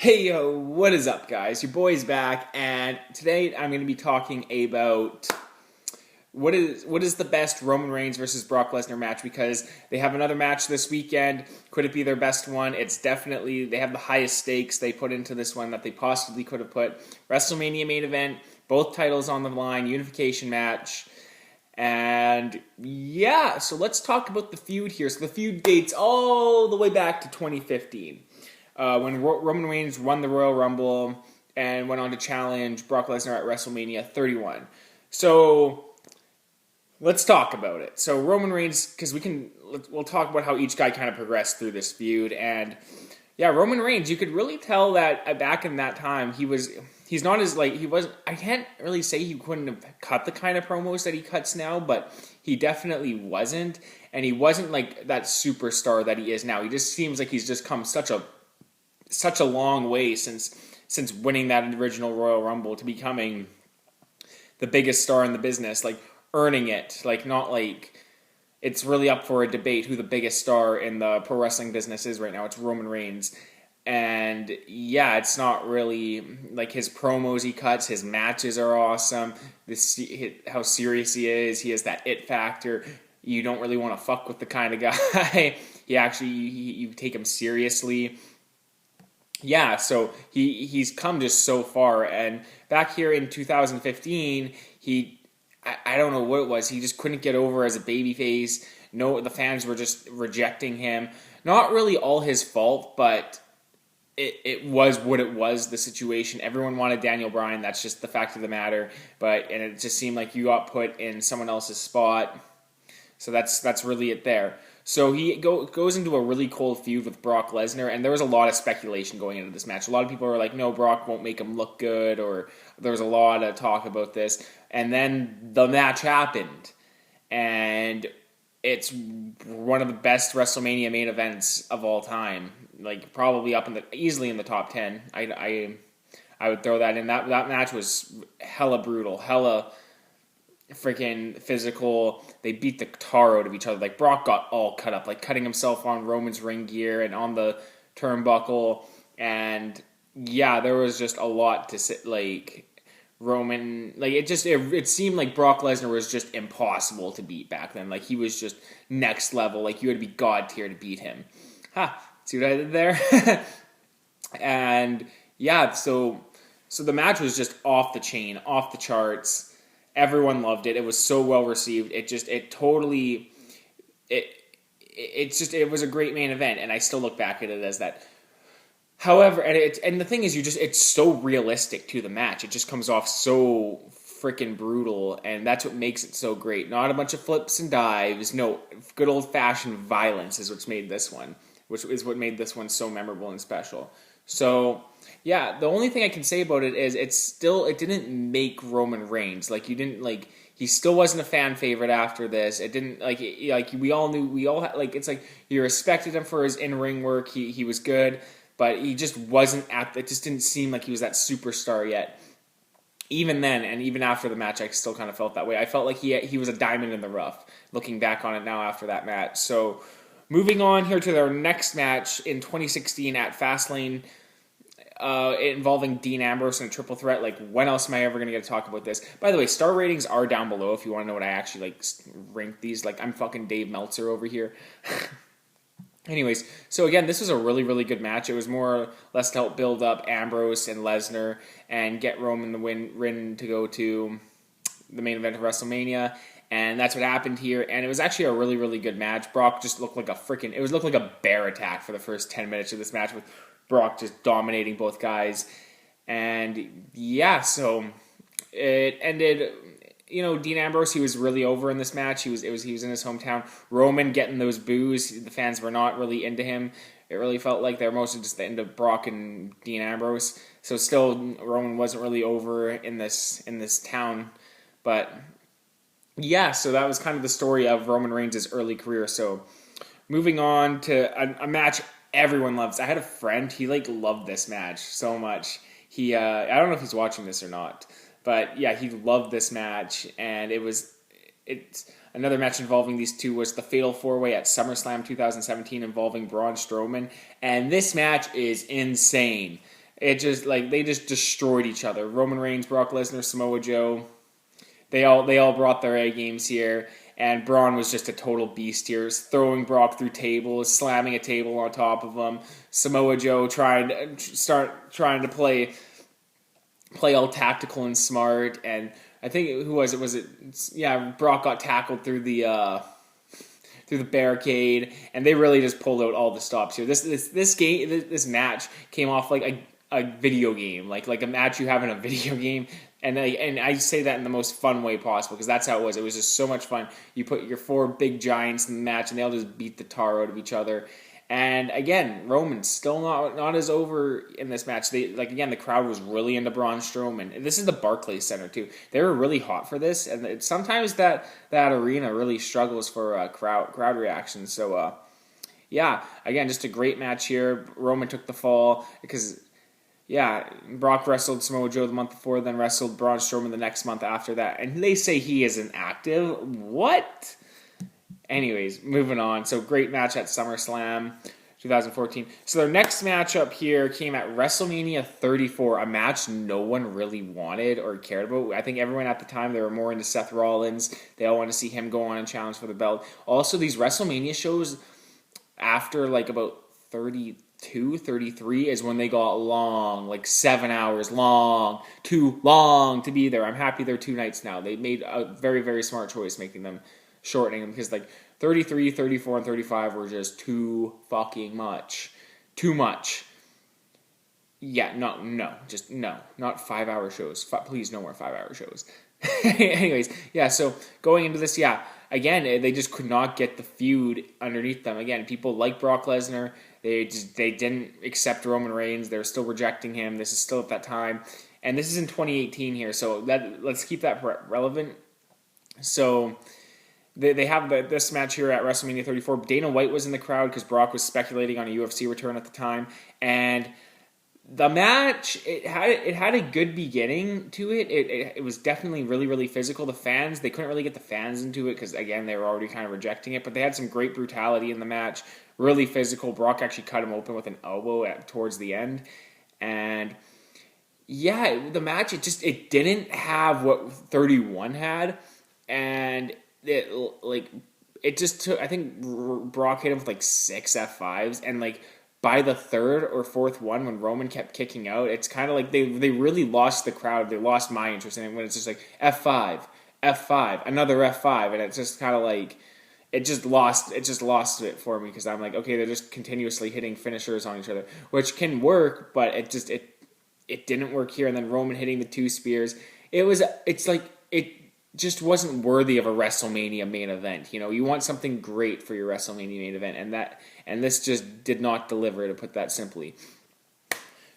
Hey yo, what is up guys? Your boy's back and today I'm going to be talking about what is the best Roman Reigns versus Brock Lesnar match because they have another match this weekend. Could it be their best one? It's definitely, they have the highest stakes they put into this one that they possibly could have put. Wrestlemania main event, both titles on the line, unification match. And yeah, so let's talk about the feud here. So the feud dates all the way back to 2015. When Roman Reigns won the Royal Rumble and went on to challenge Brock Lesnar at WrestleMania 31. So let's talk about it. So Roman Reigns, because we'll talk about how each guy kind of progressed through this feud. And yeah, Roman Reigns, you could really tell that back in that time he's not as like he was. I can't really say he couldn't have cut the kind of promos that he cuts now, but he definitely wasn't, and he wasn't like that superstar that he is now. He just seems like he's just come such a long way since winning that original Royal Rumble to becoming the biggest star in the business, like earning it, like not like it's really up for a debate who the biggest star in the pro wrestling business is right now. It's Roman Reigns. And yeah, it's not really like his promos he cuts, his matches are awesome. How serious he is. He has that it factor. You don't really want to fuck with the kind of guy. You take him seriously. Yeah, so he's come just so far, and back here in 2015, I don't know what it was. He just couldn't get over as a babyface. No, the fans were just rejecting him. Not really all his fault, but it was what it was. The situation. Everyone wanted Daniel Bryan. That's just the fact of the matter. And it just seemed like you got put in someone else's spot. So that's really it there. So he goes into a really cold feud with Brock Lesnar, and there was a lot of speculation going into this match. A lot of people were like, no, Brock won't make him look good, or there was a lot of talk about this. And then the match happened, and it's one of the best WrestleMania main events of all time. Like, probably easily in the top 10. I would throw that in. That match was hella brutal, hella freaking physical. They beat the tar out of each other. Like, Brock got all cut up, like cutting himself on Roman's ring gear and on the turnbuckle. And yeah, there was just a lot to sit. Like, Roman, like it seemed like Brock Lesnar was just impossible to beat back then. Like, he was just next level. Like, you had to be god tier to beat him. See what I did there? And yeah, so the match was just off the chain, off the charts. Everyone loved it. It was so well received. It was a great main event, and I still look back at it as that. However, and the thing is, it's so realistic to the match. It just comes off so freaking brutal, and that's what makes it so great. Not a bunch of flips and dives. No, good old fashioned violence is what's made this one, which is what made this one so memorable and special. So yeah, the only thing I can say about it is it didn't make Roman Reigns. Like, he still wasn't a fan favorite after this. It didn't we all knew, it's like you respected him for his in-ring work. He was good, but he just wasn't it just didn't seem like he was that superstar yet. Even then, and even after the match, I still kind of felt that way. I felt like he was a diamond in the rough, looking back on it now after that match. So moving on here to their next match in 2016 at Fastlane, involving Dean Ambrose in a triple threat. Like, when else am I ever going to get to talk about this? By the way, star ratings are down below if you want to know what I actually rank these. Like, I'm fucking Dave Meltzer over here. Anyways, so again, this was a really, really good match. It was more or less to help build up Ambrose and Lesnar and get Roman the win to go to the main event of WrestleMania. And that's what happened here. And it was actually a really, really good match. Brock just looked like looked like a bear attack for the first 10 minutes of this match, with Brock just dominating both guys. And yeah, so it ended. Dean Ambrose, he was really over in this match. He was in his hometown. Roman getting those boos. The fans were not really into him. It really felt like they were mostly just into Brock and Dean Ambrose. So still, Roman wasn't really over in this town. But yeah, so that was kind of the story of Roman Reigns' early career. So moving on to a match everyone loves. I had a friend, he loved this match so much. He I don't know if he's watching this or not, but yeah, he loved this match, and it's another match involving these two was the Fatal 4-Way at Summerslam 2017 involving Braun Strowman, and this match is insane. It just like they just destroyed each other. Roman Reigns, Brock Lesnar, Samoa Joe. They all brought their A games here, and Braun was just a total beast here, throwing Brock through tables, slamming a table on top of him. Samoa Joe trying to play all tactical and smart, and I think who was it? Brock got tackled through the barricade, and they really just pulled out all the stops here. This match came off like a video game, like a match you have in a video game. And I say that in the most fun way possible because that's how it was. It was just so much fun. You put your 4 big giants in the match, and they all just beat the tar out of each other. And again, Roman's still not as over in this match. The crowd was really into Braun Strowman. This is the Barclays Center too. They were really hot for this, and sometimes that arena really struggles for crowd reaction. So again, just a great match here. Roman took the fall because. Yeah, Brock wrestled Samoa Joe the month before, then wrestled Braun Strowman the next month after that. And they say he isn't active. What? Anyways, moving on. So great match at SummerSlam 2014. So their next matchup here came at WrestleMania 34, a match no one really wanted or cared about. I think everyone at the time, they were more into Seth Rollins. They all wanted to see him go on and challenge for the belt. Also, these WrestleMania shows after like about 33 is when they got long, like 7 hours long, too long to be there. I'm happy they're 2 nights now. They made a very, very smart choice shortening them because like 33, 34, and 35 were just too fucking much. Too much. Yeah, no, not 5-hour shows. Please, no more 5-hour shows. Anyways, so going into this, again, they just could not get the feud underneath them. Again, people like Brock Lesnar. They didn't accept Roman Reigns. They're still rejecting him. This is still at that time. And this is in 2018 here, so let's keep that relevant. So they have this match here at WrestleMania 34. Dana White was in the crowd because Brock was speculating on a UFC return at the time. And the match, it had a good beginning to it. It was definitely really, really physical. The fans, they couldn't really get the fans into it because, again, they were already kind of rejecting it. But they had some great brutality in the match. Really physical. Brock actually cut him open with an elbow towards the end. And, the match, it didn't have what 31 had. And it just took, I think Brock hit him with like 6 F5s. And, like, by the 3rd or 4th one, when Roman kept kicking out, it's kind of like they really lost the crowd. They lost my interest in it when it's just like F5, F5, another F5, and it's just kind of like it just lost it for me because I'm like, okay, they're just continuously hitting finishers on each other, which can work, but it didn't work here. And then Roman hitting the 2 spears, it just wasn't worthy of a WrestleMania main event. You know, you want something great for your WrestleMania main event, and this just did not deliver, to put that simply.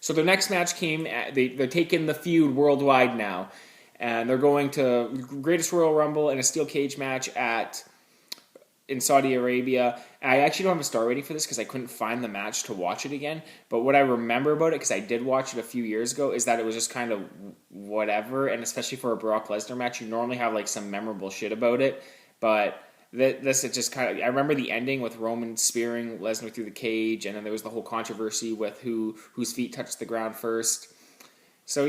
So their next match came, they're taking the feud worldwide now, and they're going to Greatest Royal Rumble in a steel cage match in Saudi Arabia. I actually don't have a star rating for this because I couldn't find the match to watch it again. But what I remember about it, because I did watch it a few years ago, is that it was just kind of whatever. And especially for a Brock Lesnar match, you normally have like some memorable shit about it. But this it just kind of, I remember the ending with Roman spearing Lesnar through the cage, and then there was the whole controversy with whose feet touched the ground first. So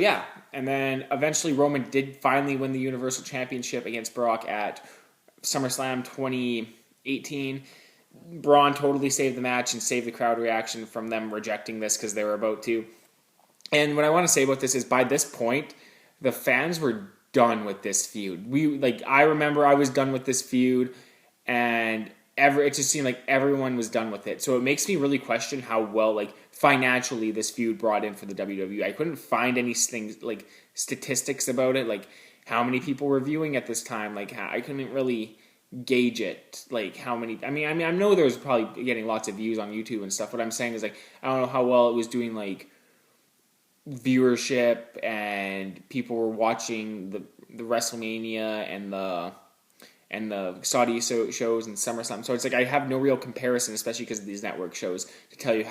and then eventually Roman did finally win the Universal Championship against Brock at SummerSlam 2018. Braun totally saved the match and saved the crowd reaction from them rejecting this because they were about to. And what I want to say about this is, by this point, the fans were done with this feud. I remember I was done with this feud, and it just seemed like everyone was done with it. So it makes me really question how well, financially this feud brought in for the WWE. I couldn't find any things, statistics about it, how many people were viewing at this time. I couldn't really gauge it, how many. I mean, I know there was probably getting lots of views on YouTube and stuff. What I'm saying is, I don't know how well it was doing, viewership, and people were watching the WrestleMania and the Saudi shows and SummerSlam. So it's I have no real comparison, especially because of these network shows, to tell you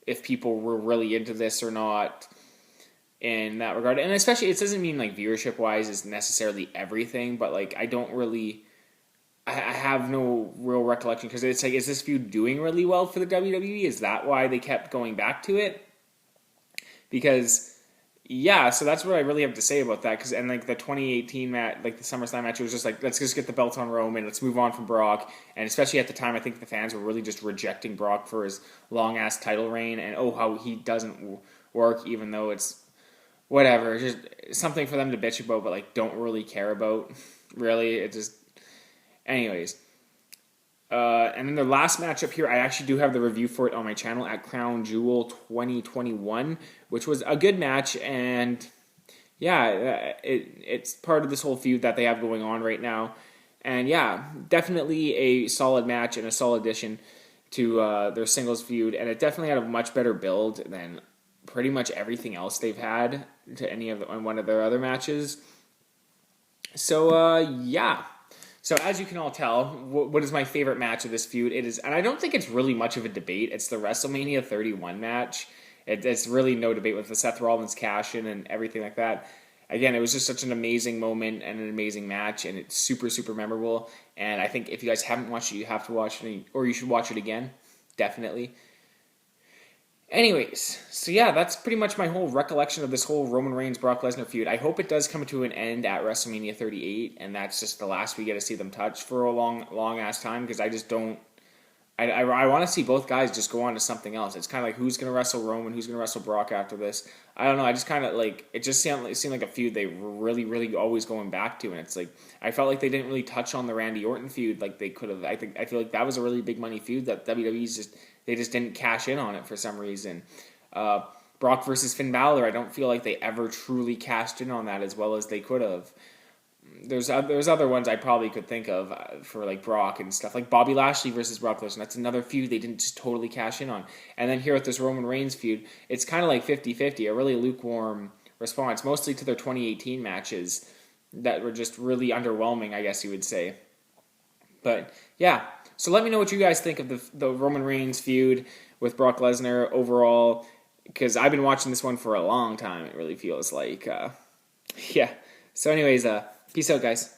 if people were really into this or not in that regard. And especially, it doesn't mean viewership wise is necessarily everything, but I have no real recollection, because it's is this feud doing really well for the WWE? Is that why they kept going back to it? because yeah, so that's what I really have to say about that. Because and like the 2018 match, like the SummerSlam match, it was just like, let's just get the belt on Roman, let's move on from Brock. And especially at the time, I think the fans were really just rejecting Brock for his long ass title reign, and how he doesn't work, even though it's whatever, just something for them to bitch about, but like don't really care about. Really, it just, anyways. And then the last matchup here, I actually do have the review for it on my channel at Crown Jewel 2021, which was a good match, and yeah, it's part of this whole feud that they have going on right now. And yeah, definitely a solid match and a solid addition to their singles feud, and it definitely had a much better build than pretty much everything else they've had to any of on one of their other matches. So yeah. So as you can all tell, what is my favorite match of this feud? It is, and I don't think it's really much of a debate. It's the Wrestlemania 31 match. It's really no debate with the Seth Rollins cash-in and everything like that. Again, it was just such an amazing moment and an amazing match, and it's super, super memorable. And I think if you guys haven't watched it, you have to watch it, or you should watch it again, definitely. Anyways, so yeah, that's pretty much my whole recollection of this whole Roman Reigns Brock Lesnar feud. I hope it does come to an end at WrestleMania 38, and that's just the last we get to see them touch for a long ass time, because I just don't. I want to see both guys just go on to something else. It's kind of like, who's going to wrestle Roman, who's going to wrestle Brock after this. I don't know. I just kind of like, it just seemed like a feud they were really, really always going back to, and it's like, I felt like they didn't really touch on the Randy Orton feud like they could have. I feel like that was a really big money feud that WWE's just didn't cash in on it for some reason. Brock versus Finn Balor, I don't feel like they ever truly cashed in on that as well as they could have. There's other ones I probably could think of for like Brock and stuff, like Bobby Lashley versus Brock Lesnar. That's another feud they didn't just totally cash in on. And then here with this Roman Reigns feud, it's kind of like 50-50, a really lukewarm response, mostly to their 2018 matches that were just really underwhelming, I guess you would say. But yeah, so let me know what you guys think of the Roman Reigns feud with Brock Lesnar overall, because I've been watching this one for a long time, it really feels like. Yeah. So anyways, peace out, guys.